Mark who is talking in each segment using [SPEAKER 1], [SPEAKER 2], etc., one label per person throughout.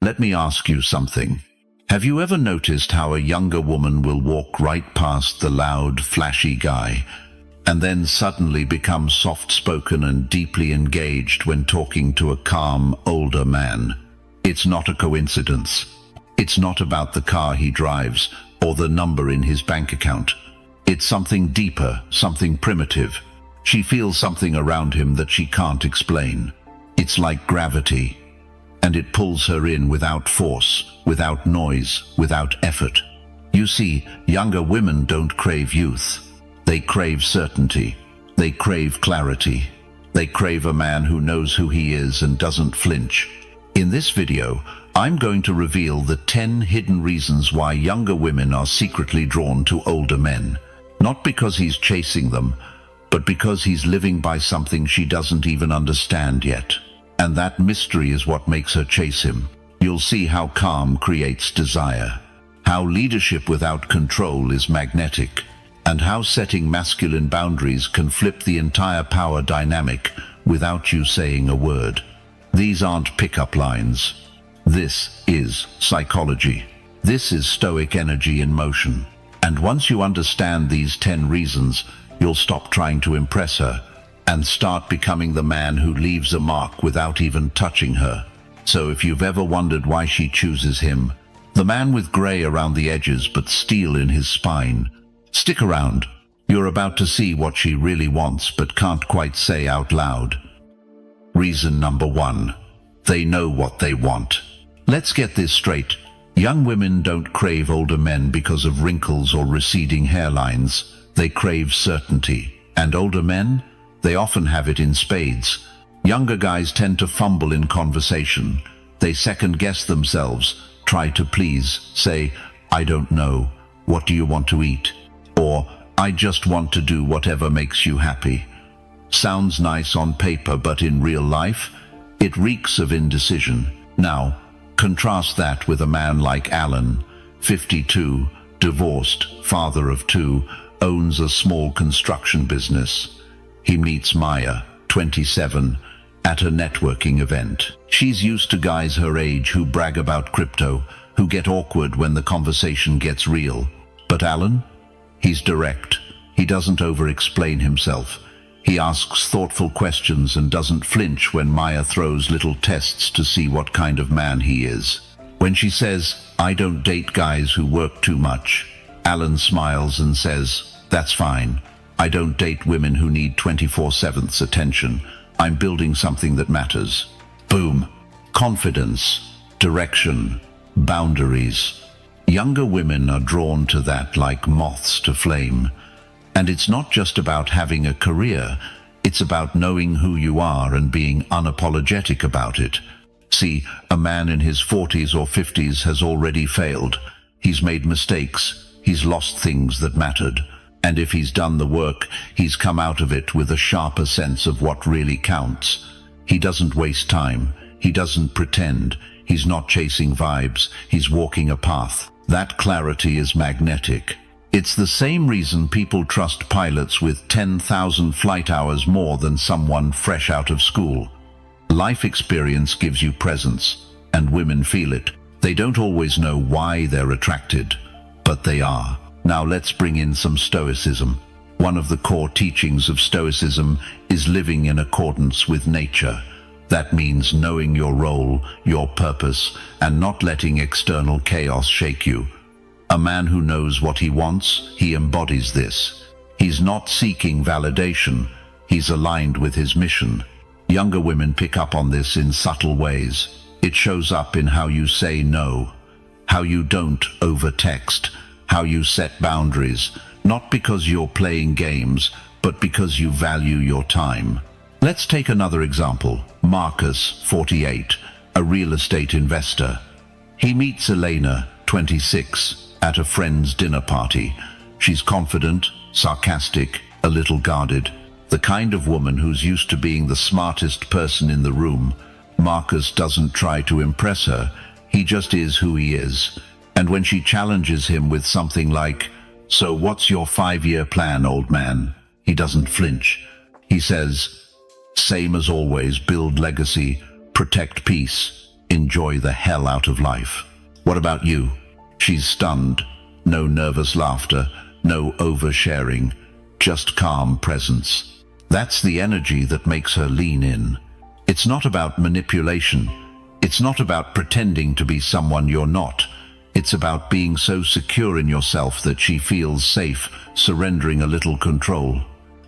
[SPEAKER 1] Let me ask you something. Have you ever noticed how a younger woman will walk right past the loud, flashy guy, and then suddenly become soft-spoken and deeply engaged when talking to a calm, older man? It's not a coincidence. It's not about the car he drives or the number in his bank account. It's something deeper, something primitive. She feels something around him that she can't explain. It's like gravity, and it pulls her in without force, without noise, without effort. You see, younger women don't crave youth. They crave certainty. They crave clarity. They crave a man who knows who he is and doesn't flinch. In this video, I'm going to reveal the 10 hidden reasons why younger women are secretly drawn to older men. Not because he's chasing them, but because he's living by something she doesn't even understand yet. And that mystery is what makes her chase him. You'll see how calm creates desire, how leadership without control is magnetic, and how setting masculine boundaries can flip the entire power dynamic without you saying a word. These aren't pickup lines. This is psychology. This is Stoic energy in motion. And once you understand these 10 reasons, you'll stop trying to impress her and start becoming the man who leaves a mark without even touching her. So if you've ever wondered why she chooses him, the man with gray around the edges but steel in his spine, stick around. You're about to see what she really wants but can't quite say out loud. Reason number 1. They know what they want. Let's get this straight. Young women don't crave older men because of wrinkles or receding hairlines. They crave certainty. And older men? They often have it in spades. Younger guys tend to fumble in conversation. They second-guess themselves, try to please, say, "I don't know, what do you want to eat?" Or, "I just want to do whatever makes you happy." Sounds nice on paper, but in real life, it reeks of indecision. Now, contrast that with a man like Alan, 52, divorced, father of 2, owns a small construction business. He meets Maya, 27, at a networking event. She's used to guys her age who brag about crypto, who get awkward when the conversation gets real. But Alan? He's direct. He doesn't over-explain himself. He asks thoughtful questions and doesn't flinch when Maya throws little tests to see what kind of man he is. When she says, "I don't date guys who work too much," Alan smiles and says, "That's fine. I don't date women who need 24/7 attention. I'm building something that matters." Boom. Confidence, direction, boundaries. Younger women are drawn to that like moths to flame. And it's not just about having a career, it's about knowing who you are and being unapologetic about it. See, a man in his 40s or 50s has already failed. He's made mistakes, he's lost things that mattered. And if he's done the work, he's come out of it with a sharper sense of what really counts. He doesn't waste time, he doesn't pretend, he's not chasing vibes, he's walking a path. That clarity is magnetic. It's the same reason people trust pilots with 10,000 flight hours more than someone fresh out of school. Life experience gives you presence, and women feel it. They don't always know why they're attracted, but they are. Now let's bring in some Stoicism. One of the core teachings of Stoicism is living in accordance with nature. That means knowing your role, your purpose, and not letting external chaos shake you. A man who knows what he wants, he embodies this. He's not seeking validation, he's aligned with his mission. Younger women pick up on this in subtle ways. It shows up in how you say no, how you don't over-text, how you set boundaries, not because you're playing games, but because you value your time. Let's take another example. Marcus, 48, a real estate investor. He meets Elena, 26, at a friend's dinner party. She's confident, sarcastic, a little guarded, the kind of woman who's used to being the smartest person in the room. Marcus doesn't try to impress her, he just is who he is. And when she challenges him with something like, "So what's your 5-year plan, old man?" he doesn't flinch. He says, "Same as always, build legacy, protect peace." enjoy the hell out of life. What about you? She's stunned. No nervous laughter, no oversharing, just calm presence. That's the energy that makes her lean in. It's not about manipulation. It's not about pretending to be someone you're not. It's about being so secure in yourself that she feels safe, surrendering a little control.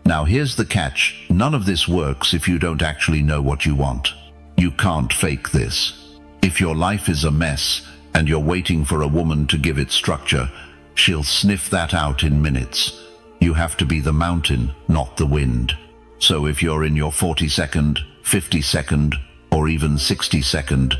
[SPEAKER 1] Now here's the catch. None of this works if you don't actually know what you want. You can't fake this. If your life is a mess and you're waiting for a woman to give it structure, she'll sniff that out in minutes. You have to be the mountain, not the wind. So if you're in your 42nd, 52nd, or even 62nd,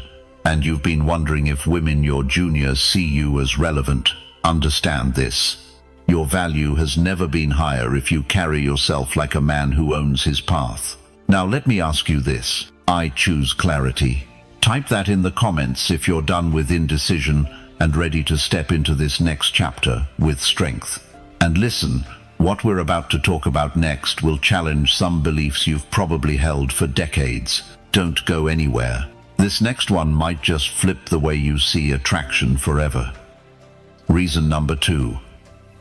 [SPEAKER 1] and you've been wondering if women your juniors see you as relevant, understand this. Your value has never been higher if you carry yourself like a man who owns his path. Now let me ask you this. I choose clarity. Type that in the comments if you're done with indecision and ready to step into this next chapter with strength. And listen, what we're about to talk about next will challenge some beliefs you've probably held for decades. Don't go anywhere. This next one might just flip the way you see attraction forever. Reason number 2.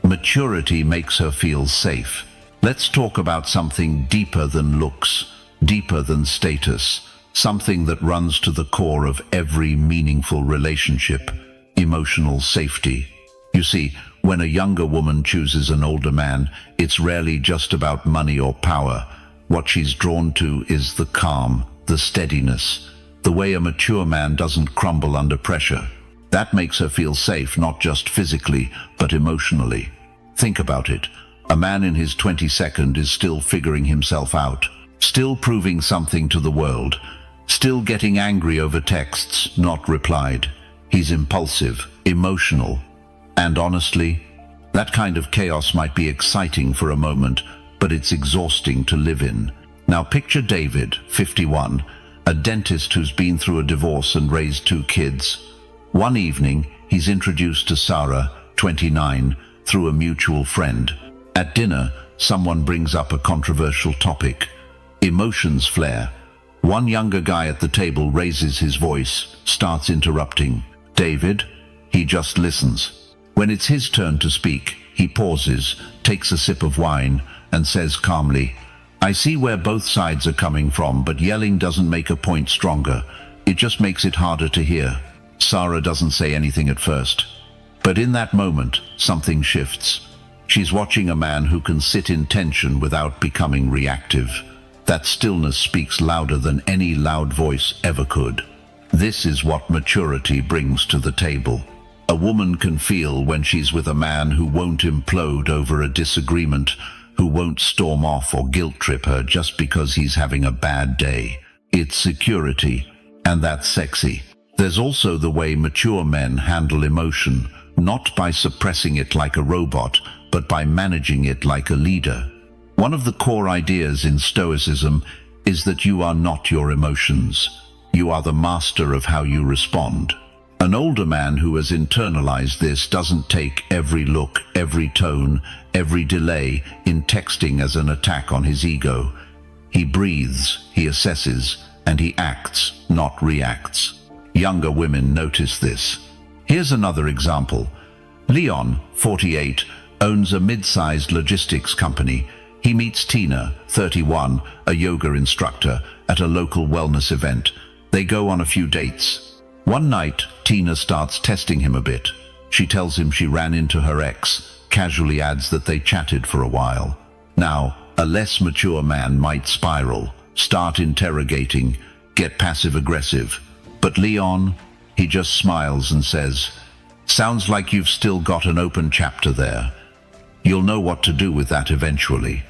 [SPEAKER 1] Maturity makes her feel safe. Let's talk about something deeper than looks, deeper than status, something that runs to the core of every meaningful relationship: emotional safety. You see, when a younger woman chooses an older man, it's rarely just about money or power. What she's drawn to is the calm, the steadiness, the way a mature man doesn't crumble under pressure. That makes her feel safe, not just physically, but emotionally. Think about it. A man in his 22nd is still figuring himself out, still proving something to the world, still getting angry over texts not replied. He's impulsive, emotional, and honestly, that kind of chaos might be exciting for a moment, but it's exhausting to live in. Now picture David, 51, a dentist who's been through a divorce and raised 2 kids. One evening, he's introduced to Sarah, 29, through a mutual friend. At dinner, someone brings up a controversial topic. Emotions flare. One younger guy at the table raises his voice, starts interrupting. David, he just listens. When it's his turn to speak, he pauses, takes a sip of wine, and says calmly, "I see where both sides are coming from, but yelling doesn't make a point stronger. It just makes it harder to hear." Sarah doesn't say anything at first. But in that moment, something shifts. She's watching a man who can sit in tension without becoming reactive. That stillness speaks louder than any loud voice ever could. This is what maturity brings to the table. A woman can feel when she's with a man who won't implode over a disagreement, who won't storm off or guilt trip her just because he's having a bad day. It's security, and that's sexy. There's also the way mature men handle emotion, not by suppressing it like a robot, but by managing it like a leader. One of the core ideas in Stoicism is that you are not your emotions. You are the master of how you respond. An older man who has internalized this doesn't take every look, every tone, every delay in texting as an attack on his ego. He breathes, he assesses, and he acts, not reacts. Younger women notice this. Here's another example. Leon, 48, owns a mid-sized logistics company. He meets Tina, 31, a yoga instructor, at a local wellness event. They go on a few dates. One night, Tina starts testing him a bit. She tells him she ran into her ex, casually adds that they chatted for a while. Now, a less mature man might spiral, start interrogating, get passive-aggressive. But Leon, he just smiles and says, "Sounds like you've still got an open chapter there. You'll know what to do with that eventually.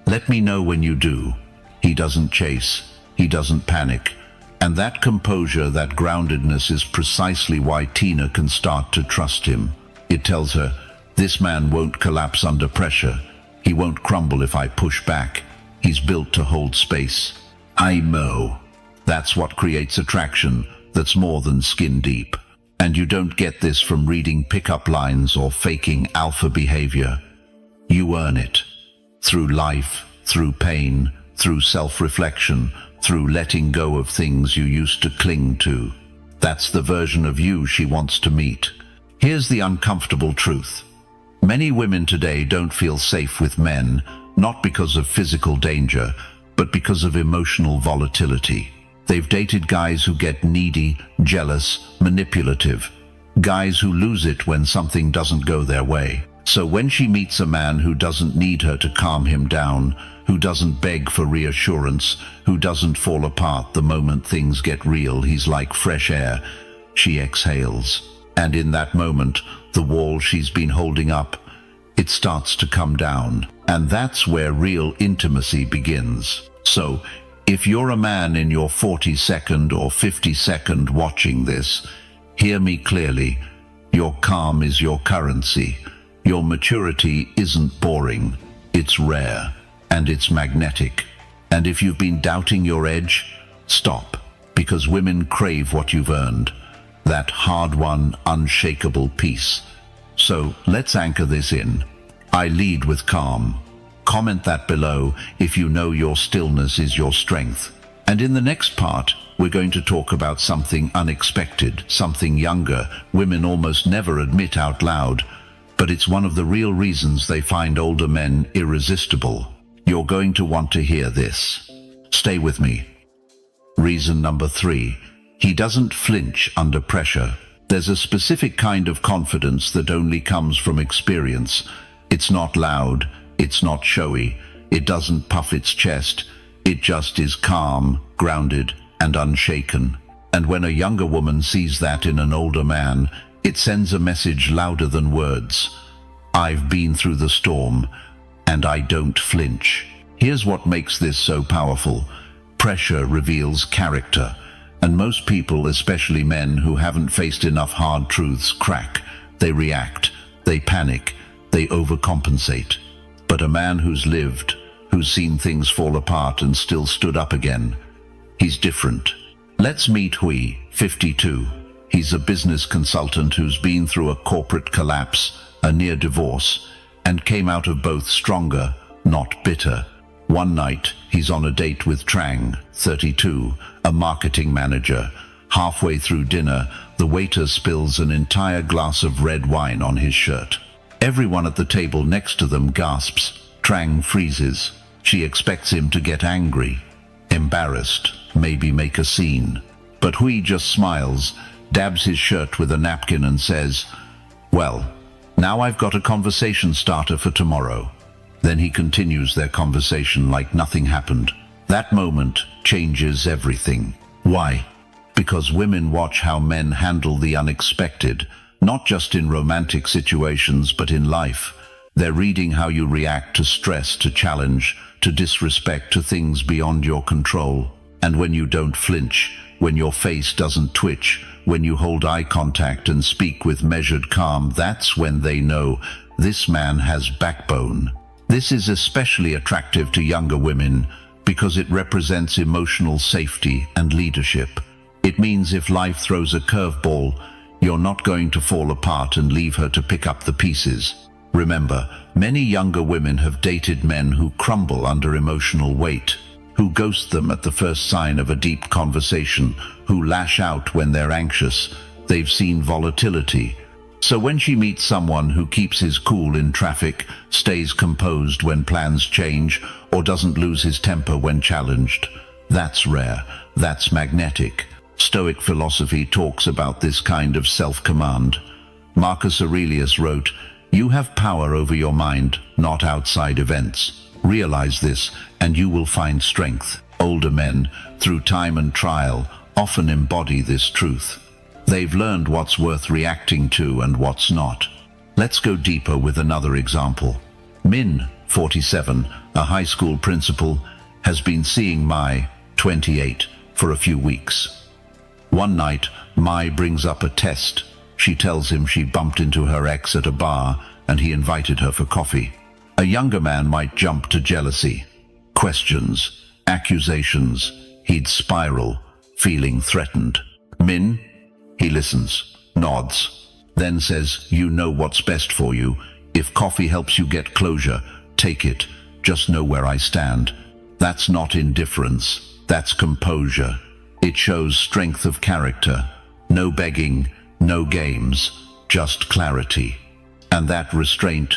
[SPEAKER 1] Let me know when you do." He doesn't chase. He doesn't panic. And that composure, that groundedness is precisely why Tina can start to trust him. It tells her, this man won't collapse under pressure. He won't crumble if I push back. He's built to hold space. That's what creates attraction that's more than skin deep. And you don't get this from reading pickup lines or faking alpha behavior. You earn it. Through life, through pain, through self-reflection, through letting go of things you used to cling to. That's the version of you she wants to meet. Here's the uncomfortable truth. Many women today don't feel safe with men, not because of physical danger, but because of emotional volatility. They've dated guys who get needy, jealous, manipulative. Guys who lose it when something doesn't go their way. So when she meets a man who doesn't need her to calm him down, who doesn't beg for reassurance, who doesn't fall apart the moment things get real, he's like fresh air. She exhales. And in that moment, the wall she's been holding up, it starts to come down. And that's where real intimacy begins. So, if you're a man in your 42nd or 52nd watching this, hear me clearly. Your calm is your currency. Your maturity isn't boring. It's rare. And it's magnetic. And if you've been doubting your edge, stop. Because women crave what you've earned. That hard-won, unshakable peace. So, let's anchor this in. I lead with calm. Comment that below if you know your stillness is your strength. And in the next part, we're going to talk about something unexpected, something younger, women almost never admit out loud, but it's one of the real reasons they find older men irresistible. You're going to want to hear this. Stay with me. Reason number 3. He doesn't flinch under pressure. There's a specific kind of confidence that only comes from experience. It's not loud. It's not showy. It doesn't puff its chest. It just is calm, grounded, and unshaken. And when a younger woman sees that in an older man, it sends a message louder than words. I've been through the storm, and I don't flinch. Here's what makes this so powerful. Pressure reveals character, and most people, especially men who haven't faced enough hard truths, crack. They react, they panic, they overcompensate. But a man who's lived, who's seen things fall apart and still stood up again, he's different. Let's meet Hui, 52. He's a business consultant who's been through a corporate collapse, a near divorce, and came out of both stronger, not bitter. One night, he's on a date with Trang, 32, a marketing manager. Halfway through dinner, the waiter spills an entire glass of red wine on his shirt. Everyone at the table next to them gasps. Trang freezes. She expects him to get angry, embarrassed, maybe make a scene. But Hui just smiles, dabs his shirt with a napkin and says, "Well, now I've got a conversation starter for tomorrow." Then he continues their conversation like nothing happened. That moment changes everything. Why? Because women watch how men handle the unexpected, not just in romantic situations, but in life. They're reading how you react to stress, to challenge, to disrespect, to things beyond your control. And when you don't flinch, when your face doesn't twitch, when you hold eye contact and speak with measured calm, that's when they know this man has backbone. This is especially attractive to younger women because it represents emotional safety and leadership. It means if life throws a curveball, you're not going to fall apart and leave her to pick up the pieces. Remember, many younger women have dated men who crumble under emotional weight, who ghost them at the first sign of a deep conversation, who lash out when they're anxious. They've seen volatility. So when she meets someone who keeps his cool in traffic, stays composed when plans change, or doesn't lose his temper when challenged, that's rare, that's magnetic. Stoic philosophy talks about this kind of self-command. Marcus Aurelius wrote, "You have power over your mind, not outside events. Realize this, and you will find strength." Older men, through time and trial, often embody this truth. They've learned what's worth reacting to and what's not. Let's go deeper with another example. Min, 47, a high school principal, has been seeing Mai, 28, for a few weeks. One night, Mai brings up a test. She tells him she bumped into her ex at a bar and he invited her for coffee. A younger man might jump to jealousy. Questions, accusations, he'd spiral, feeling threatened. Min, he listens, nods, then says, "You know what's best for you. If coffee helps you get closure, take it. Just know where I stand." That's not indifference, that's composure. It shows strength of character. No begging, no games, just clarity. And that restraint,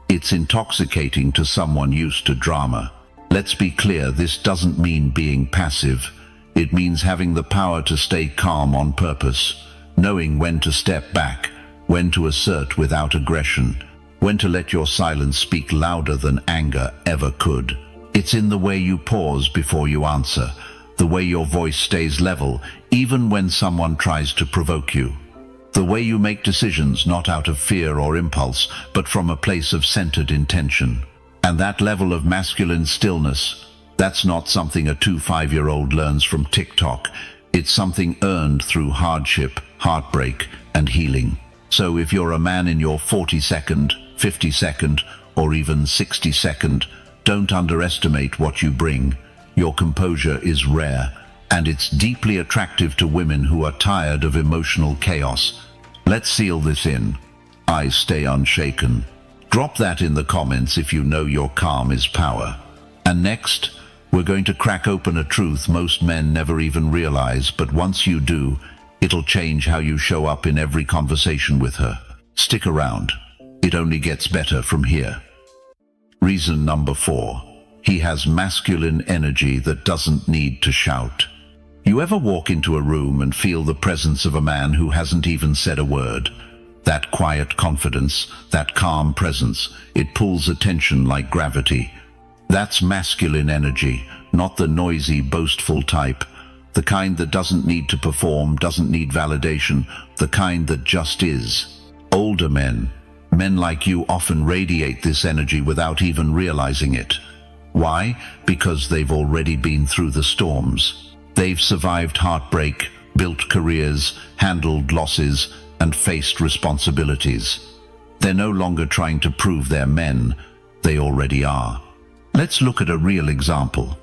[SPEAKER 1] it's intoxicating to someone used to drama. Let's be clear, this doesn't mean being passive. It means having the power to stay calm on purpose, knowing when to step back, when to assert without aggression, when to let your silence speak louder than anger ever could. It's in the way you pause before you answer, the way your voice stays level, even when someone tries to provoke you. The way you make decisions not out of fear or impulse, but from a place of centered intention. And that level of masculine stillness, that's not something a 5-year-old learns from TikTok. It's something earned through hardship, heartbreak, and healing. So if you're a man in your 42nd, 52nd, or even 62nd, don't underestimate what you bring. Your composure is rare, and it's deeply attractive to women who are tired of emotional chaos. Let's seal this in. I stay unshaken. Drop that in the comments if you know your calm is power. And next, we're going to crack open a truth most men never even realize, but once you do, it'll change how you show up in every conversation with her. Stick around. It only gets better from here. Reason number 4. He has masculine energy that doesn't need to shout. You ever walk into a room and feel the presence of a man who hasn't even said a word? That quiet confidence, that calm presence, it pulls attention like gravity. That's masculine energy, not the noisy, boastful type. The kind that doesn't need to perform, doesn't need validation, the kind that just is. Older men like you often radiate this energy without even realizing it. Why? Because they've already been through the storms. They've survived heartbreak, built careers, handled losses, and faced responsibilities. They're no longer trying to prove they're men. They already are. Let's look at a real example.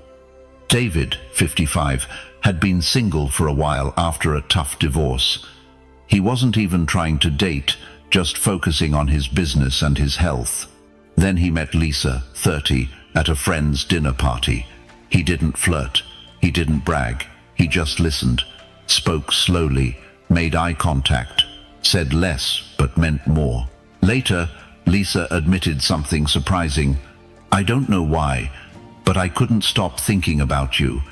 [SPEAKER 1] David, 55, had been single for a while after a tough divorce. He wasn't even trying to date, just focusing on his business and his health. Then he met Lisa, 30, at a friend's dinner party. He didn't flirt. He didn't brag. He just listened, spoke slowly, made eye contact, said less but meant more. Later, Lisa admitted something surprising. I don't know why, but I couldn't stop thinking about you.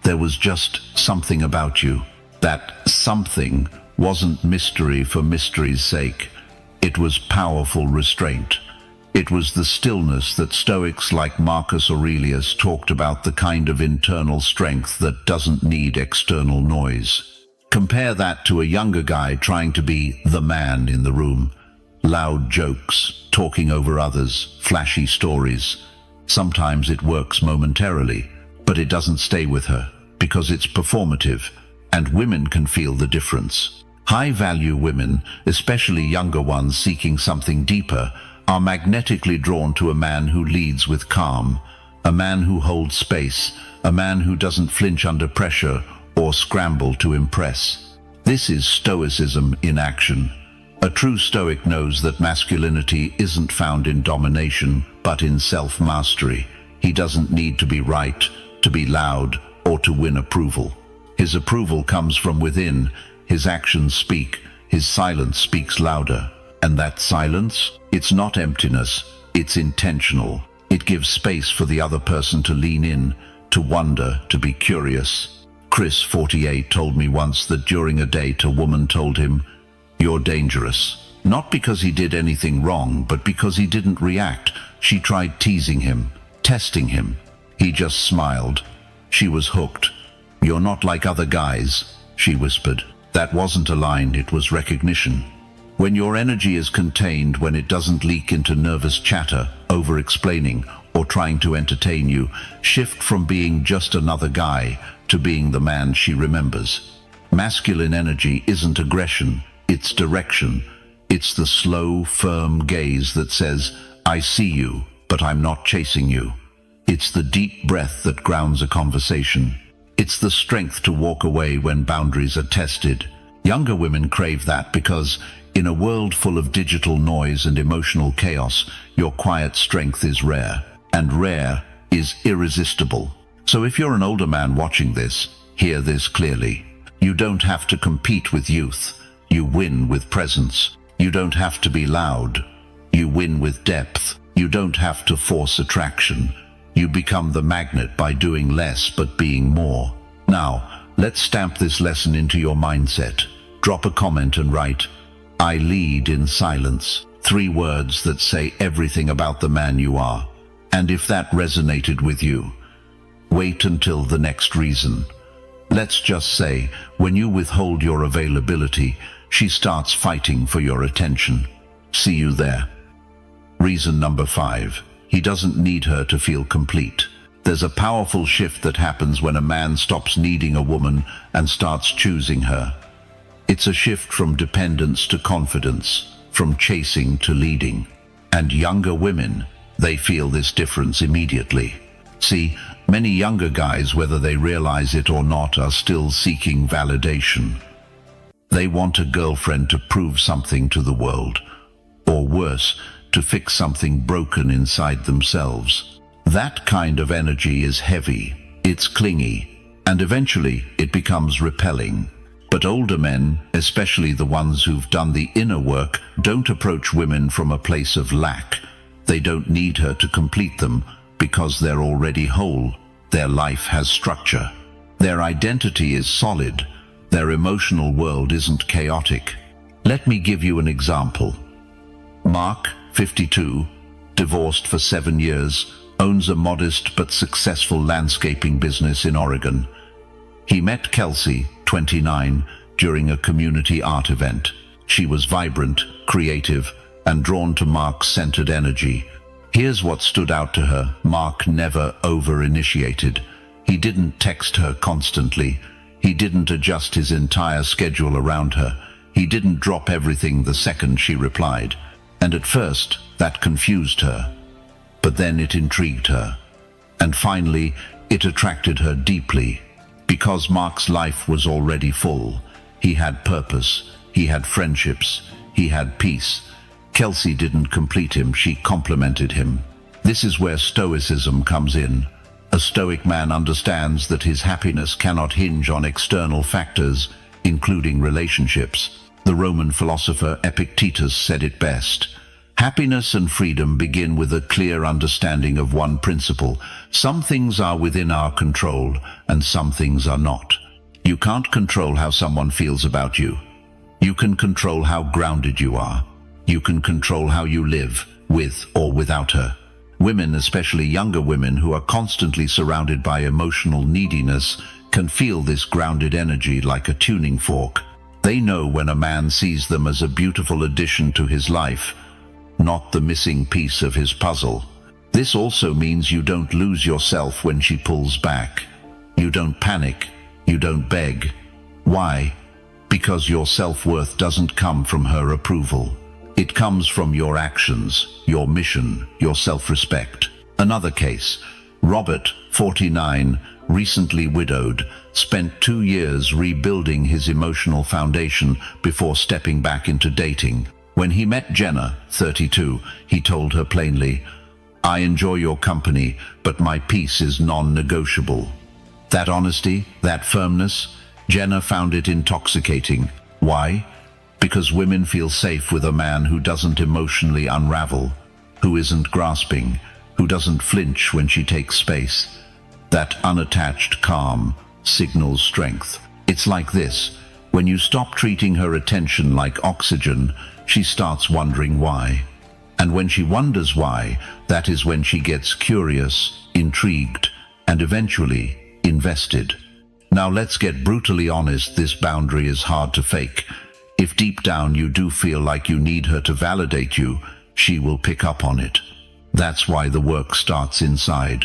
[SPEAKER 1] There was just something about you. That something wasn't mystery for mystery's sake. It was powerful restraint. It was the stillness that Stoics like Marcus Aurelius talked about, the kind of internal strength that doesn't need external noise. Compare that to a younger guy trying to be the man in the room. Loud jokes, talking over others, flashy stories. Sometimes it works momentarily, but it doesn't stay with her, because it's performative, and women can feel the difference. High-value women, especially younger ones seeking something deeper, are magnetically drawn to a man who leads with calm, a man who holds space, a man who doesn't flinch under pressure or scramble to impress. This is Stoicism in action. A true Stoic knows that masculinity isn't found in domination, but in self-mastery. He doesn't need to be right, to be loud, or to win approval. His approval comes from within. His actions speak. His silence speaks louder. And that silence, it's not emptiness, it's intentional. It gives space for the other person to lean in, to wonder, to be curious. Chris, 48, told me once that during a date a woman told him, "You're dangerous." Not because he did anything wrong, but because he didn't react. She tried teasing him, testing him. He just smiled. She was hooked. "You're not like other guys," she whispered. That wasn't a line, it was recognition. When your energy is contained, when it doesn't leak into nervous chatter, over-explaining, or trying to entertain you, shift from being just another guy to being the man she remembers. Masculine energy isn't aggression, it's direction. It's the slow, firm gaze that says, "I see you, but I'm not chasing you." It's the deep breath that grounds a conversation. It's the strength to walk away when boundaries are tested. Younger women crave that because, in a world full of digital noise and emotional chaos, your quiet strength is rare, and rare is irresistible. So if you're an older man watching this, hear this clearly. You don't have to compete with youth. You win with presence. You don't have to be loud. You win with depth. You don't have to force attraction. You become the magnet by doing less but being more. Now, let's stamp this lesson into your mindset. Drop a comment and write, "I lead in silence." 3 words that say everything about the man you are. And if that resonated with you, wait until the next reason. Let's just say, when you withhold your availability, she starts fighting for your attention. See you there. Reason number 5. He doesn't need her to feel complete. There's a powerful shift that happens when a man stops needing a woman and starts choosing her. It's a shift from dependence to confidence, from chasing to leading. And younger women, they feel this difference immediately. See, many younger guys, whether they realize it or not, are still seeking validation. They want a girlfriend to prove something to the world, or worse, to fix something broken inside themselves. That kind of energy is heavy, it's clingy, and eventually it becomes repelling. But older men, especially the ones who've done the inner work, don't approach women from a place of lack. They don't need her to complete them because they're already whole. Their life has structure. Their identity is solid. Their emotional world isn't chaotic. Let me give you an example. Mark, 52, divorced for 7 years, owns a modest but successful landscaping business in Oregon. He met Kelsey, 29, during a community art event. She was vibrant, creative, and drawn to Mark's centered energy. Here's what stood out to her. Mark never over-initiated. He didn't text her constantly. He didn't adjust his entire schedule around her. He didn't drop everything the second she replied. And at first, that confused her. But then it intrigued her. And finally, it attracted her deeply. Because Mark's life was already full. He had purpose. He had friendships. He had peace. Kelsey didn't complete him, she complemented him. This is where Stoicism comes in. A Stoic man understands that his happiness cannot hinge on external factors, including relationships. The Roman philosopher Epictetus said it best. Happiness and freedom begin with a clear understanding of one principle. Some things are within our control, and some things are not. You can't control how someone feels about you. You can control how grounded you are. You can control how you live, with or without her. Women, especially younger women who are constantly surrounded by emotional neediness, can feel this grounded energy like a tuning fork. They know when a man sees them as a beautiful addition to his life, not the missing piece of his puzzle. This also means you don't lose yourself when she pulls back. You don't panic. You don't beg. Why? Because your self-worth doesn't come from her approval. It comes from your actions, your mission, your self-respect. Another case. Robert, 49, recently widowed, spent 2 years rebuilding his emotional foundation before stepping back into dating. When he met Jenna, 32, he told her plainly, "I enjoy your company, but my peace is non-negotiable." That honesty, that firmness, Jenna found it intoxicating. Why? Because women feel safe with a man who doesn't emotionally unravel, who isn't grasping, who doesn't flinch when she takes space. That unattached calm signals strength. It's like this. When you stop treating her attention like oxygen, she starts wondering why. And when she wonders why, that is when she gets curious, intrigued, and eventually invested. Now let's get brutally honest, this boundary is hard to fake. If deep down you do feel like you need her to validate you, she will pick up on it. That's why the work starts inside.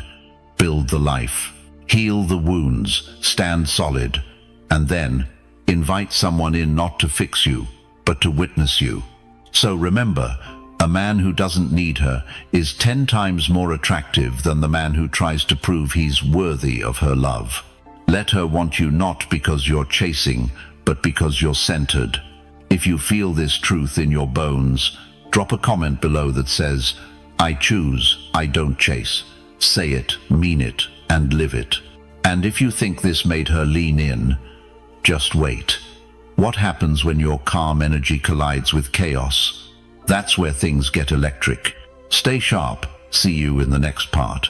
[SPEAKER 1] Build the life. Heal the wounds. Stand solid. And then, invite someone in not to fix you, but to witness you. So remember, a man who doesn't need her is 10 times more attractive than the man who tries to prove he's worthy of her love. Let her want you not because you're chasing, but because you're centered. If you feel this truth in your bones, drop a comment below that says, "I choose, I don't chase." Say it, mean it, and live it. And if you think this made her lean in, Just wait. What happens when your calm energy collides with chaos? That's where things get electric. Stay sharp. See you in the next part.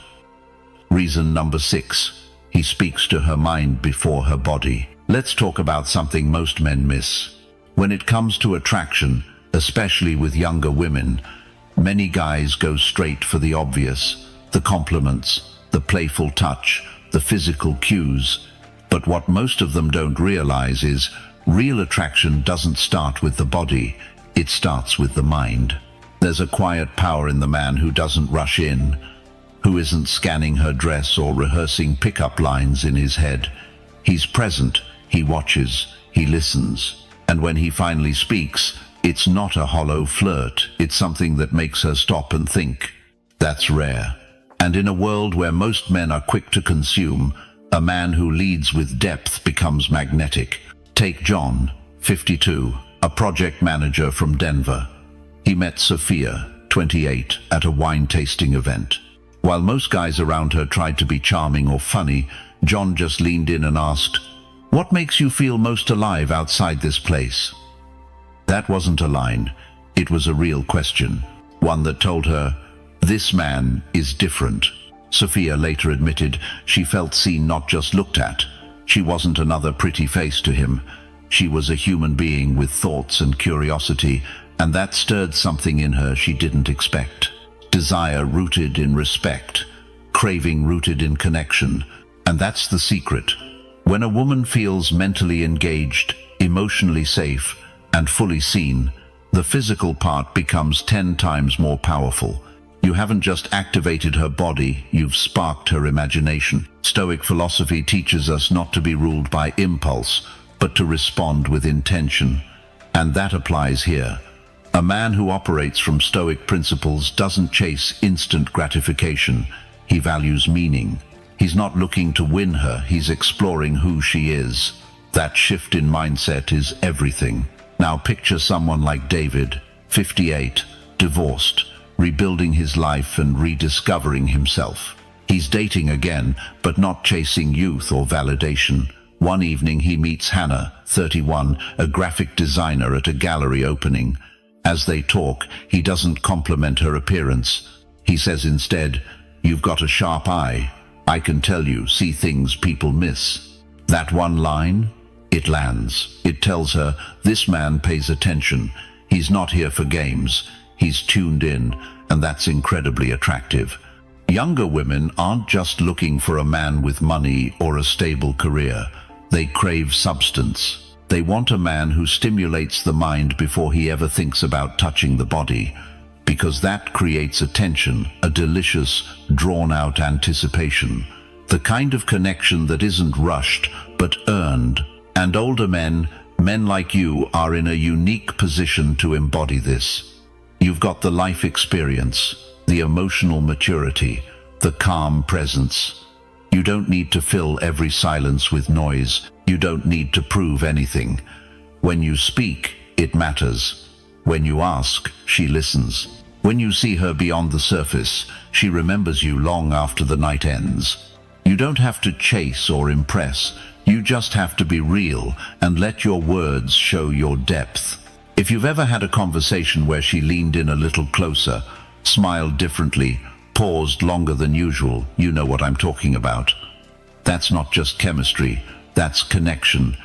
[SPEAKER 1] Reason number 6. He speaks to her mind before her body. Let's talk about something most men miss. When it comes to attraction, especially with younger women, many guys go straight for the obvious, the compliments, the playful touch, the physical cues. But what most of them don't realize is real attraction doesn't start with the body, it starts with the mind. There's a quiet power in the man who doesn't rush in, who isn't scanning her dress or rehearsing pickup lines in his head. He's present, he watches, he listens. And when he finally speaks, it's not a hollow flirt, it's something that makes her stop and think. That's rare. And in a world where most men are quick to consume, a man who leads with depth becomes magnetic. Take John, 52, a project manager from Denver. He met Sophia, 28, at a wine tasting event. While most guys around her tried to be charming or funny, John just leaned in and asked, "What makes you feel most alive outside this place?" That wasn't a line. It was a real question, one that told her, this man is different. Sophia later admitted she felt seen, not just looked at. She wasn't another pretty face to him. She was a human being with thoughts and curiosity, and that stirred something in her she didn't expect. Desire rooted in respect, craving rooted in connection. And that's the secret. When a woman feels mentally engaged, emotionally safe, and fully seen, the physical part becomes 10 times more powerful. You haven't just activated her body, you've sparked her imagination. Stoic philosophy teaches us not to be ruled by impulse, but to respond with intention. And that applies here. A man who operates from Stoic principles doesn't chase instant gratification. He values meaning. He's not looking to win her, he's exploring who she is. That shift in mindset is everything. Now picture someone like David, 58, divorced, rebuilding his life and rediscovering himself. He's dating again, but not chasing youth or validation. One evening he meets Hannah, 31, a graphic designer at a gallery opening. As they talk, he doesn't compliment her appearance. He says instead, "You've got a sharp eye. I can tell you see things people miss." That one line, it lands. It tells her, this man pays attention. He's not here for games. He's tuned in, and that's incredibly attractive. Younger women aren't just looking for a man with money or a stable career. They crave substance. They want a man who stimulates the mind before he ever thinks about touching the body, because that creates a tension, a delicious, drawn-out anticipation, the kind of connection that isn't rushed, but earned. And older men like you, are in a unique position to embody this. You've got the life experience, the emotional maturity, the calm presence. You don't need to fill every silence with noise. You don't need to prove anything. When you speak, it matters. When you ask, she listens. When you see her beyond the surface, she remembers you long after the night ends. You don't have to chase or impress. You just have to be real and let your words show your depth. If you've ever had a conversation where she leaned in a little closer, smiled differently, paused longer than usual, you know what I'm talking about. That's not just chemistry, that's connection.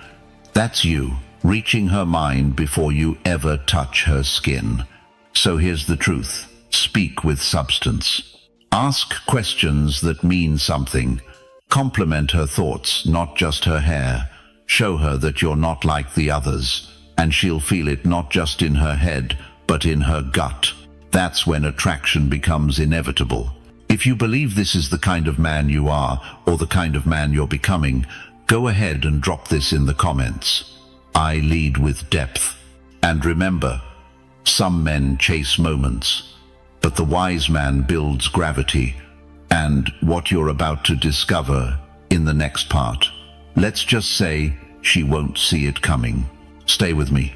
[SPEAKER 1] That's you, reaching her mind before you ever touch her skin. So here's the truth. Speak with substance. Ask questions that mean something. Compliment her thoughts, not just her hair. Show her that you're not like the others, and she'll feel it not just in her head, but in her gut. That's when attraction becomes inevitable. If you believe this is the kind of man you are, or the kind of man you're becoming, go ahead and drop this in the comments. I lead with depth. And remember, some men chase moments, but the wise man builds gravity. And what you're about to discover in the next part, let's just say she won't see it coming. Stay with me.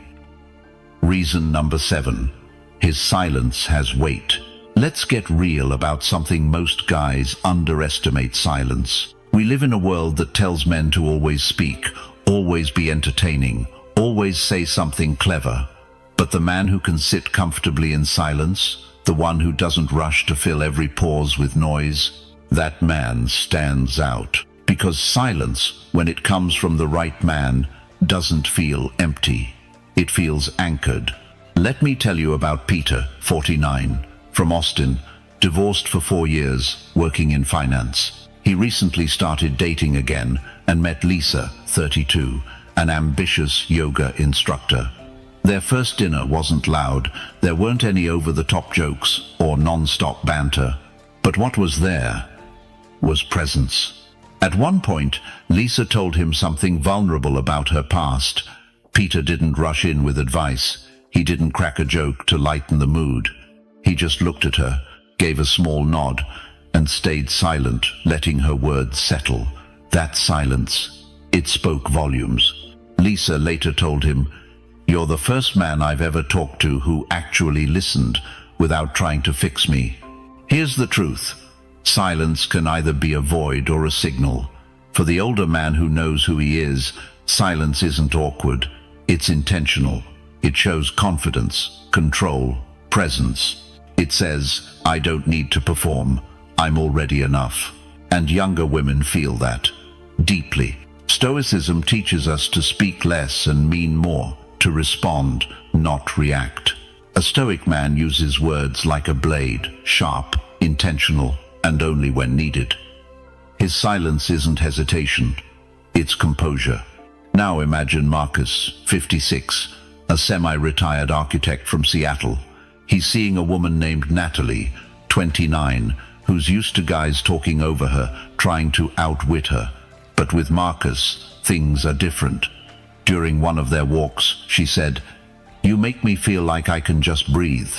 [SPEAKER 1] Reason number 7. His silence has weight. Let's get real about something most guys underestimate: silence. We live in a world that tells men to always speak, always be entertaining, always say something clever. But the man who can sit comfortably in silence, the one who doesn't rush to fill every pause with noise, that man stands out. Because silence, when it comes from the right man, doesn't feel empty. It feels anchored. Let me tell you about Peter, 49, from Austin, divorced for 4 years, working in finance. He recently started dating again and met Lisa, 32, an ambitious yoga instructor. Their first dinner wasn't loud. There weren't any over-the-top jokes or non-stop banter. But what was there was presence. At one point, Lisa told him something vulnerable about her past. Peter didn't rush in with advice. He didn't crack a joke to lighten the mood. He just looked at her, gave a small nod, and stayed silent, letting her words settle. That silence, it spoke volumes. Lisa later told him, "You're the first man I've ever talked to who actually listened without trying to fix me." Here's the truth. Silence can either be a void or a signal. For the older man who knows who he is, silence isn't awkward. It's intentional. It shows confidence, control, presence. It says, I don't need to perform. I'm already enough. And younger women feel that deeply. Stoicism teaches us to speak less and mean more, to respond, not react. A Stoic man uses words like a blade, sharp, intentional, and only when needed. His silence isn't hesitation, it's composure. Now imagine Marcus, 56, a semi-retired architect from Seattle. He's seeing a woman named Natalie, 29, who's used to guys talking over her, trying to outwit her. But with Marcus, things are different. During one of their walks, she said, "You make me feel like I can just breathe,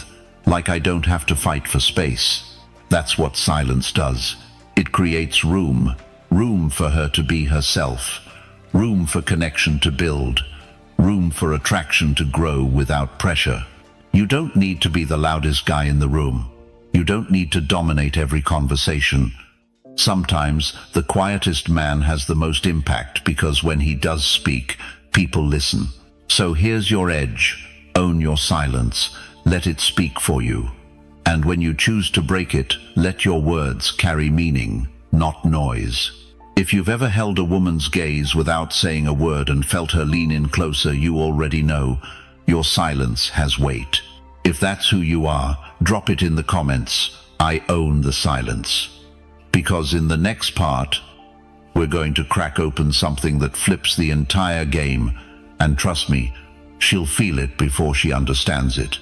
[SPEAKER 1] like I don't have to fight for space." That's what silence does. It creates room for her to be herself, room for connection to build, room for attraction to grow without pressure. You don't need to be the loudest guy in the room. You don't need to dominate every conversation. Sometimes the quietest man has the most impact because when he does speak, people listen. So here's your edge. Own your silence. Let it speak for you. And when you choose to break it, let your words carry meaning, not noise. If you've ever held a woman's gaze without saying a word and felt her lean in closer, you already know your silence has weight. If that's who you are, drop it in the comments. I own the silence. Because in the next part, we're going to crack open something that flips the entire game. And trust me, she'll feel it before she understands it.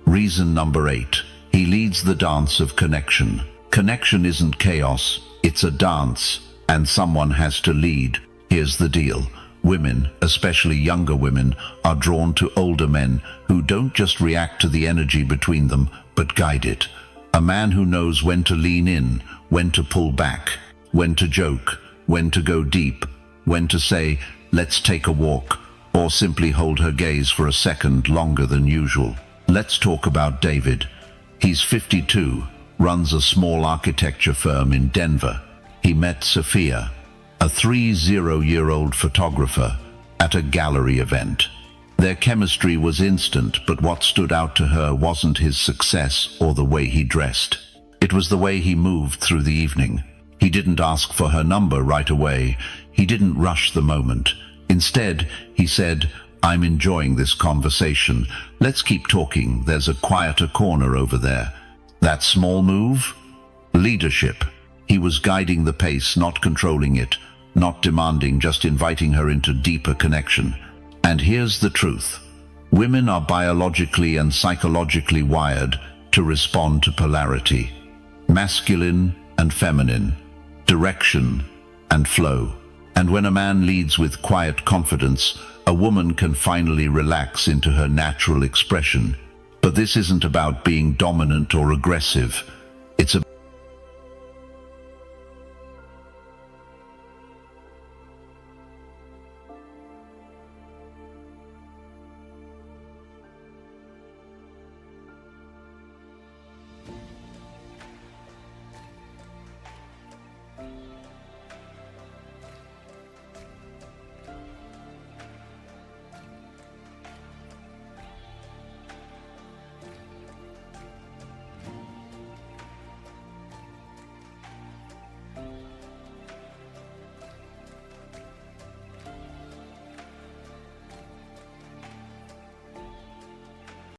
[SPEAKER 1] Reason number 8. He leads the dance of connection. Connection isn't chaos, it's a dance, and someone has to lead. Here's the deal. Women, especially younger women, are drawn to older men who don't just react to the energy between them, but guide it. A man who knows when to lean in, when to pull back, when to joke, when to go deep, when to say, "Let's take a walk," or simply hold her gaze for a second longer than usual. Let's talk about David. He's 52, runs a small architecture firm in Denver. He met Sophia, a 30-year-old photographer, at a gallery event. Their chemistry was instant, but what stood out to her wasn't his success or the way he dressed. It was the way he moved through the evening. He didn't ask for her number right away. He didn't rush the moment. Instead, he said, "I'm enjoying this conversation. Let's keep talking. There's a quieter corner over there." That small move? Leadership. He was guiding the pace, not controlling it, not demanding, just inviting her into deeper connection. And here's the truth. Women are biologically and psychologically wired to respond to polarity. Masculine and feminine. Direction and flow. And when a man leads with quiet confidence, a woman can finally relax into her natural expression. But this isn't about being dominant or aggressive. It's